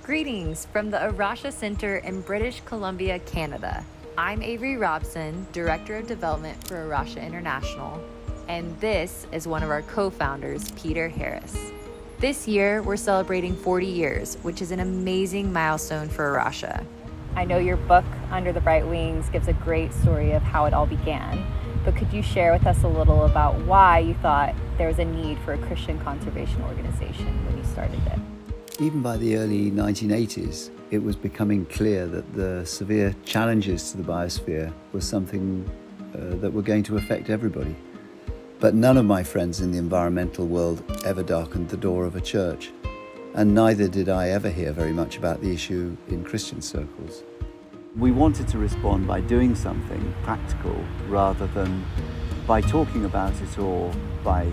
Greetings from the A Rocha Center in British Columbia, Canada. I'm Avery Robson, Director of Development for A Rocha International, and this is one of our co-founders, Peter Harris. This year, we're celebrating 40 years, which is an amazing milestone for A Rocha. I know your book, Under the Bright Wings, gives a great story of how it all began, but could you share with us a little about why you thought there was a need for a Christian conservation organization when you started it? Even by the early 1980s, it was becoming clear that the severe challenges to the biosphere were something that were going to affect everybody. But none of my friends in the environmental world ever darkened the door of a church, and neither did I ever hear very much about the issue in Christian circles. We wanted to respond by doing something practical rather than by talking about it or by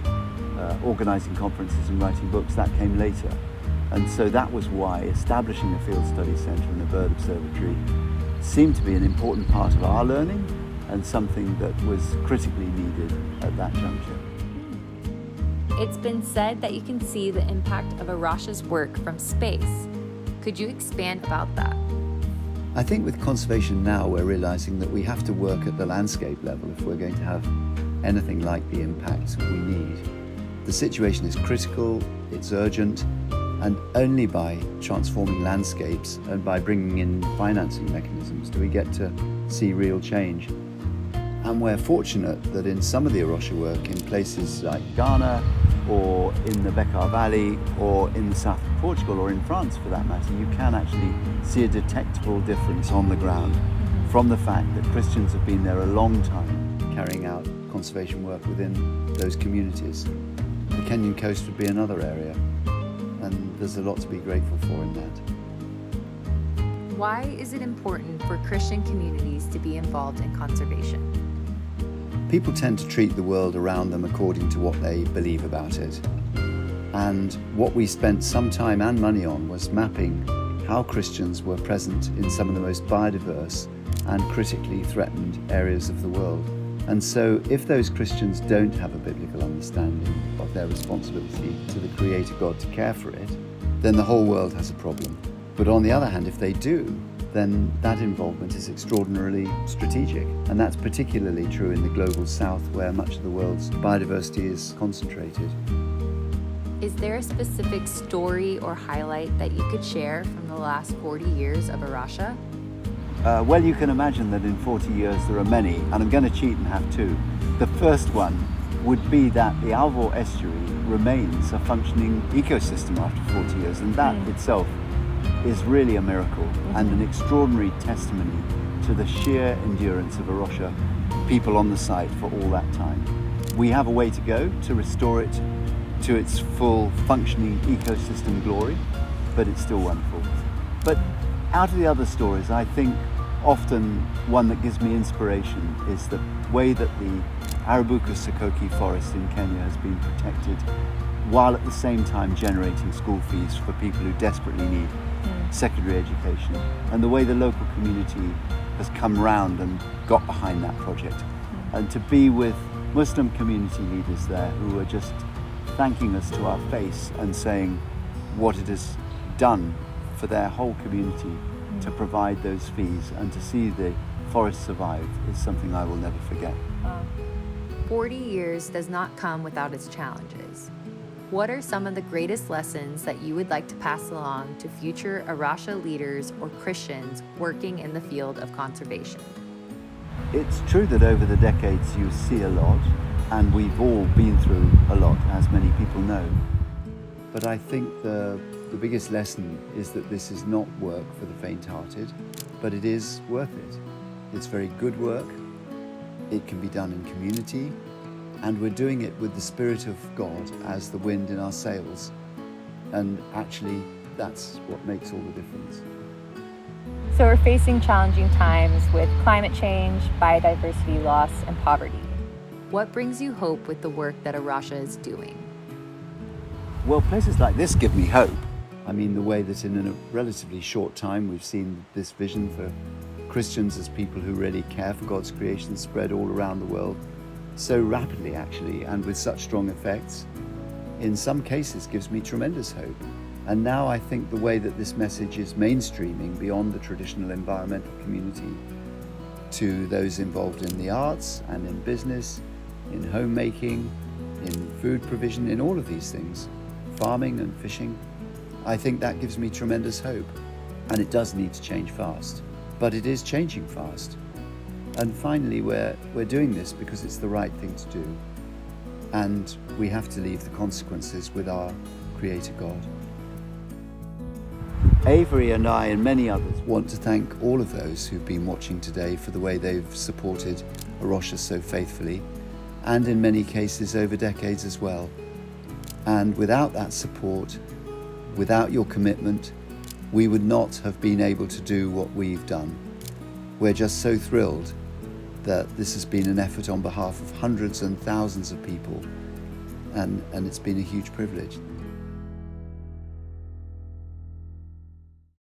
organising conferences and writing books. That came later. And so that was why establishing a field study centre and a bird observatory seemed to be an important part of our learning and something that was critically needed at that juncture. It's been said that you can see the impact of A Rocha's work from space. Could you expand about that? I think with conservation now, we're realising that we have to work at the landscape level if we're going to have anything like the impact we need. The situation is critical, it's urgent, and only by transforming landscapes and by bringing in financing mechanisms do we get to see real change. And we're fortunate that in some of the A Rocha work in places like Ghana or in the Bekaa Valley or in the south of Portugal or in France for that matter, you can actually see a detectable difference on the ground from the fact that Christians have been there a long time carrying out conservation work within those communities. The Kenyan coast would be another area, and there's a lot to be grateful for in that. Why is it important for Christian communities to be involved in conservation? People tend to treat the world around them according to what they believe about it. And what we spent some time and money on was mapping how Christians were present in some of the most biodiverse and critically threatened areas of the world. And so if those Christians don't have a biblical understanding of their responsibility to the Creator God to care for it, then the whole world has a problem. But on the other hand, if they do, then that involvement is extraordinarily strategic. And that's particularly true in the global south, where much of the world's biodiversity is concentrated. Is there a specific story or highlight that you could share from the last 40 years of A Rocha? Well, you can imagine that in 40 years there are many, and I'm going to cheat and have two. The first one would be that the Alvor estuary remains a functioning ecosystem after 40 years, and that itself is really a miracle and an extraordinary testimony to the sheer endurance of A Rocha people on the site for all that time. We have a way to go to restore it to its full functioning ecosystem glory, but it's still wonderful. But out of the other stories, I think often one that gives me inspiration is the way that the Arabuko Sokoke forest in Kenya has been protected while at the same time generating school fees for people who desperately need secondary education, and the way the local community has come round and got behind that project. And to be with Muslim community leaders there who are just thanking us to our face and saying what it has done for their whole community to provide those fees and to see the forest survive is something I will never forget. 40 years does not come without its challenges. What are some of the greatest lessons that you would like to pass along to future A Rocha leaders or Christians working in the field of conservation? It's true that over the decades you see a lot, and we've all been through a lot, as many people know. But I think the biggest lesson is that this is not work for the faint-hearted, but it is worth it. It's very good work, it can be done in community, and we're doing it with the Spirit of God as the wind in our sails. And actually, that's what makes all the difference. So we're facing challenging times with climate change, biodiversity loss, and poverty. What brings you hope with the work that A Rocha is doing? Well, places like this give me hope. I mean, the way that in a relatively short time we've seen this vision for Christians as people who really care for God's creation spread all around the world so rapidly, actually, and with such strong effects, in some cases gives me tremendous hope. And now I think the way that this message is mainstreaming beyond the traditional environmental community to those involved in the arts and in business, in homemaking, in food provision, in all of these things, farming and fishing, I think that gives me tremendous hope. And it does need to change fast, but it is changing fast. And finally, we're doing this because it's the right thing to do. And we have to leave the consequences with our Creator God. Avery and I and many others want to thank all of those who've been watching today for the way they've supported A Rocha so faithfully, and in many cases over decades as well. And without that support, without your commitment, we would not have been able to do what we've done. We're just so thrilled that this has been an effort on behalf of hundreds and thousands of people, and it's been a huge privilege.